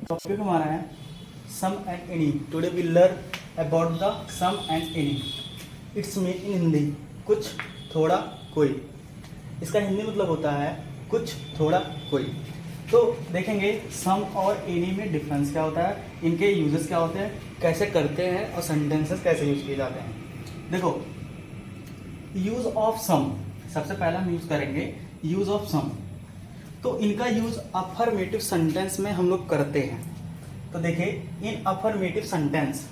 Topic हमारा है some and any. Today we learn about the some and any. It's mean in Hindi कुछ थोड़ा कोई। इसका हिंदी मतलब होता है कुछ थोड़ा कोई। तो देखेंगे सम और एनी में डिफरेंस क्या होता है, इनके यूजेस क्या होते हैं, कैसे करते हैं और सेंटेंसेस कैसे यूज किए जाते हैं। देखो यूज ऑफ सम, सबसे पहला हम यूज करेंगे यूज ऑफ सम। तो इनका यूज अफर्मेटिव सेंटेंस में हम लोग करते हैं। तो देखिए इन अफर्मेटिव सेंटेंस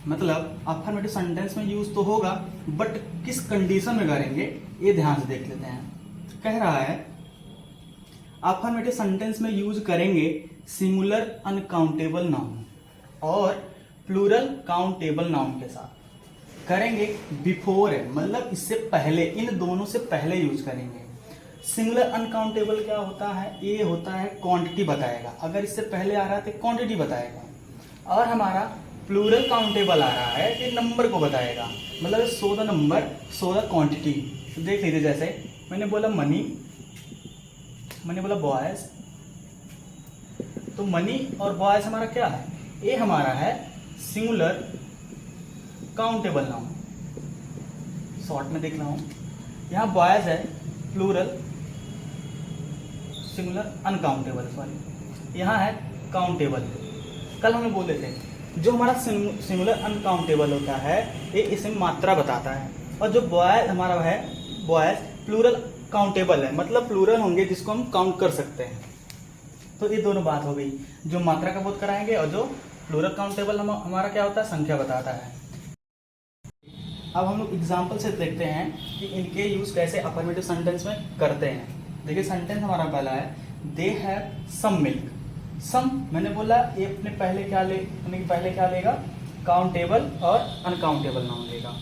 मतलब अफर्मेटिव सेंटेंस में यूज तो होगा, बट किस कंडीशन में करेंगे ये ध्यान से देख लेते हैं। कह रहा है अफर्मेटिव सेंटेंस में यूज करेंगे सिंगुलर अनकाउंटेबल नाउन और प्लूरल काउंटेबल नाउन के साथ। करेंगे बिफोर है मतलब इससे पहले, इन दोनों से पहले यूज करेंगे। सिंगुलर अनकाउंटेबल क्या होता है, ये होता है क्वांटिटी बताएगा, अगर इससे पहले आ रहा है तो क्वांटिटी बताएगा। और हमारा प्लूरल काउंटेबल आ रहा है ये नंबर को बताएगा, मतलब show the number show the quantity. तो देख लीजिए जैसे मैंने बोला मनी, मैंने बोला बॉयज, तो मनी और बॉयज हमारा क्या है, ये हमारा है सिंगुलर काउंटेबल नाउन। शॉर्ट में देख रहा हूं, यहाँ बॉयज है प्लूरल सिंगुलर अनकाउंटेबल, सॉरी यहाँ है काउंटेबल। कल हमने बोले थे जो हमारा सिंगुलर अनकाउंटेबल होता है ये इसमें मात्रा बताता है, और जो बॉयज हमारा है बॉयज प्लूरल काउंटेबल है, मतलब प्लूरल होंगे जिसको हम काउंट कर सकते हैं। तो ये दोनों बात हो गई, जो मात्रा का बोध कराएंगे और जो प्लूरल काउंटेबल हमारा क्या होता है, संख्या बताता है। अब हम लोग एग्जाम्पल से देखते हैं कि इनके यूज कैसे अफर्मेटिव सेंटेंस में करते हैं। देखिए सेंटेंस हमारा पहला है दे हैव सम मिल्क। सम मैंने बोला ये अपने पहले क्या लेगा, काउंटेबल और अनकाउंटेबल नाउन लेगा।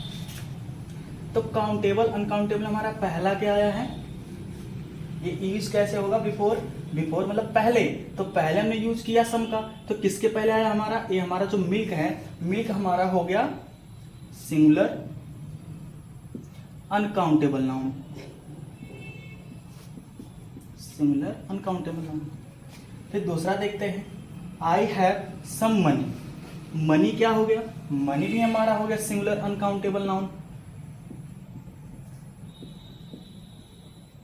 तो काउंटेबल अनकाउंटेबल हमारा पहला क्या आया है, ये यूज कैसे होगा, बिफोर। बिफोर मतलब पहले, तो पहले हमने यूज किया सम का, तो किसके पहले आया हमारा, ये हमारा जो मिल्क है, मिल्क हमारा हो गया singular uncountable noun, singular uncountable noun. फिर दूसरा देखते हैं I have some money. Money क्या हो गया, मनी भी हमारा हो गया singular uncountable noun,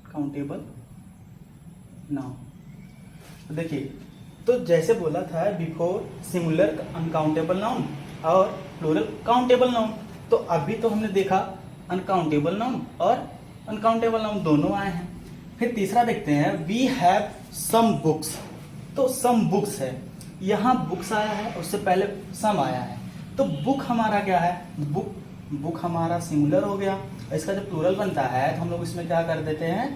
countable noun. तो देखिए तो जैसे बोला था बिफोर सिंगुलर अनकाउंटेबल नाउन और प्लूरल काउंटेबल नाउन, तो अभी तो हमने देखा अनकाउंटेबल नाउन और अनकाउंटेबल नाउन दोनों आए हैं। फिर तीसरा देखते हैं वी हैव सम बुक्स। तो सम बुक्स है, यहाँ बुक्स आया है, उससे पहले सम आया है, तो बुक हमारा क्या है, बुक हमारा सिंगुलर हो गया। इसका जब प्लूरल बनता है तो हम लोग इसमें क्या कर देते हैं,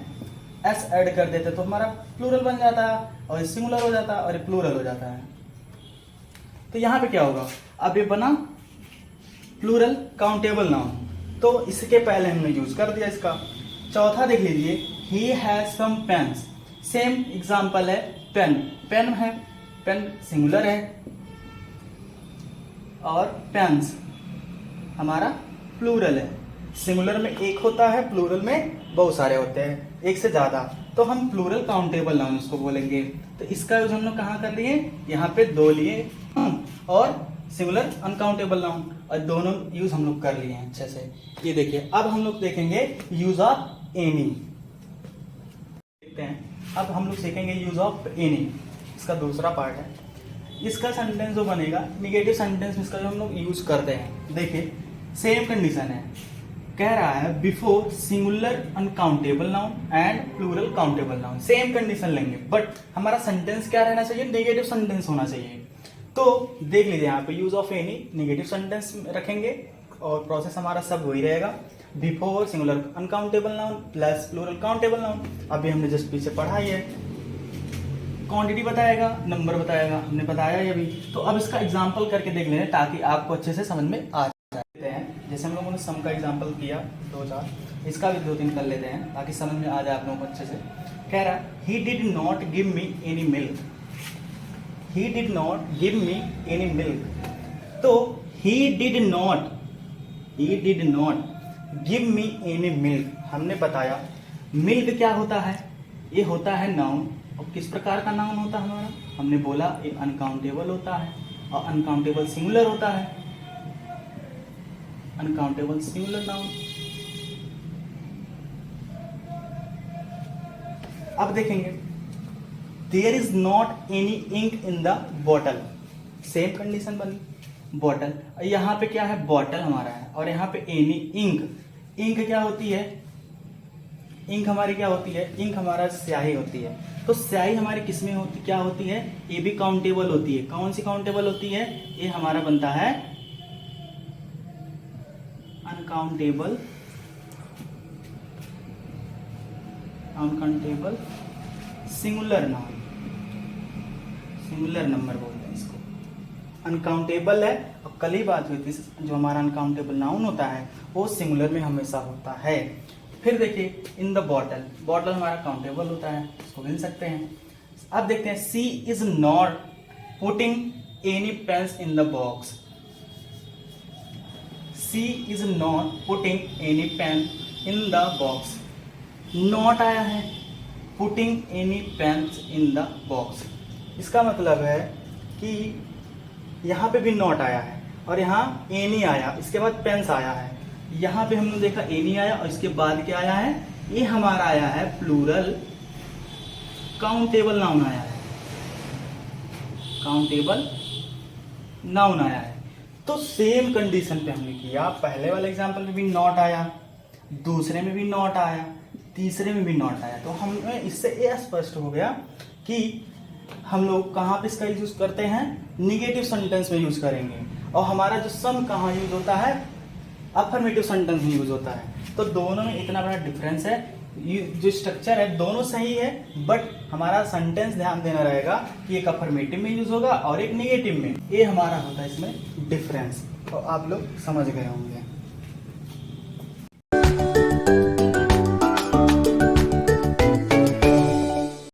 एस ऐड कर देते हैं, तो हमारा प्लूरल बन जाता है और सिंगुलर हो जाता है और प्लूरल हो जाता है। तो यहाँ पे क्या होगा, अब ये बना प्लूरल काउंटेबल नाउन, तो इसके पहले हमने यूज कर दिया इसका। चौथा देख लीजिए he has some pens. Same example है पेन, पेन है, पेन सिंगुलर है और पेन्स हमारा प्लूरल है। सिंगुलर में एक होता है, प्लूरल में बहुत सारे होते हैं, एक से ज्यादा, तो हम प्लूरल काउंटेबल नाउन इसको बोलेंगे। तो इसका यूज हम लोग कहाँ कर लिए, यहाँ पे दो लिए और सिंगुलर अनकाउंटेबल नाउन, और दोनों यूज हम लोग कर लिए हैं अच्छे से। ये देखिए अब हम लोग देखेंगे यूज ऑफ एनी। देखते हैं अब हम लोग सीखेंगे यूज ऑफ एनी, इसका दूसरा पार्ट है। इसका सेंटेंस जो बनेगा निगेटिव सेंटेंस में इसका जो हम लोग यूज करते हैं। देखिए सेम कंडीशन है, कह रहा है before singular uncountable noun and plural countable noun. Same condition लेंगे, बट हमारा सेंटेंस क्या रहना चाहिए, नेगेटिव सेंटेंस होना चाहिए। तो देख लीजिए यहाँ पे use of any negative sentence रखेंगे और प्रोसेस हमारा सब वही रहेगा, before singular uncountable noun plus plural countable noun. अभी हमने जस्ट पीछे पढ़ा ही है, क्वांटिटी बताएगा, नंबर बताएगा, हमने बताया ये भी। तो अब इसका एग्जांपल करके देख लें ताकि आपको अच्छे से समझ में आ जाए। जैसे हम लोगों ने सम का एग्जांपल किया 2-4, इसका भी 2-3 कर लेते हैं ताकि समझ में आ जाए आप लोगों को अच्छे से। कह रहा he did not give me any milk, he did not give me any milk। तो he did not give me any milk, हमने बताया मिल्क क्या होता है, ये होता है नाउन और किस प्रकार का नाउन होता है हमारा? हमने बोला एक अनकाउंटेबल होता है और अनकाउंटेबल सिंगुलर होता है, अनकाउंटेबल सिंगुलर नाउन। अब देखेंगे there is not any ink in the bottle, same condition बनी बॉटल, यहाँ पे क्या है बॉटल हमारा है और यहाँ पे एनी इंक, इंक क्या होती है? इंक हमारी क्या होती है? इंक हमारा स्याही होती है। तो स्याही हमारी किसमें होती क्या होती है? ये भी काउंटेबल होती है। कौन सी काउंटेबल होती है? ये हमारा बनता है uncountable, uncountable singular noun, singular number बोलते हैं इसको। अनकाउंटेबल है और कल ही बात हुई थी जो हमारा अनकाउंटेबल नाउन होता है वो सिंगुलर में हमेशा होता है। फिर देखिए इन द बॉटल, बॉटल हमारा काउंटेबल होता है, इसको गिन सकते हैं। अब देखते हैं she is not putting any pens in the box, she is not putting any pen in the box, not आया है, putting any pens in the box, इसका मतलब है कि यहाँ पे भी नॉट आया है और यहाँ एनी आया, इसके बाद पेन्स आया है। यहाँ पे हमने देखा एनी आया और इसके बाद क्या आया है? ये हमारा आया है प्लूरल काउंटेबल नाउन आया है, काउंटेबल नाउन आया है। तो सेम कंडीशन पे हमने किया, पहले वाले एग्जांपल में भी नॉट आया, दूसरे में भी नॉट आया, तीसरे में भी नॉट आया। तो हमें इससे ये स्पष्ट हो गया कि हम लोग कहाँ पे इसका यूज करते हैं? निगेटिव सेंटेंस में यूज करेंगे। और हमारा जो सम कहाँ यूज होता है? अफर्मेटिव सेंटेंस में यूज होता है। तो दोनों में इतना बड़ा डिफरेंस है, जो स्ट्रक्चर है दोनों सही है, बट हमारा सेंटेंस ध्यान देना रहेगा कि एक अफर्मेटिव में यूज होगा और एक निगेटिव में। ये हमारा होता है इसमें डिफरेंस, तो आप लोग समझ गए होंगे।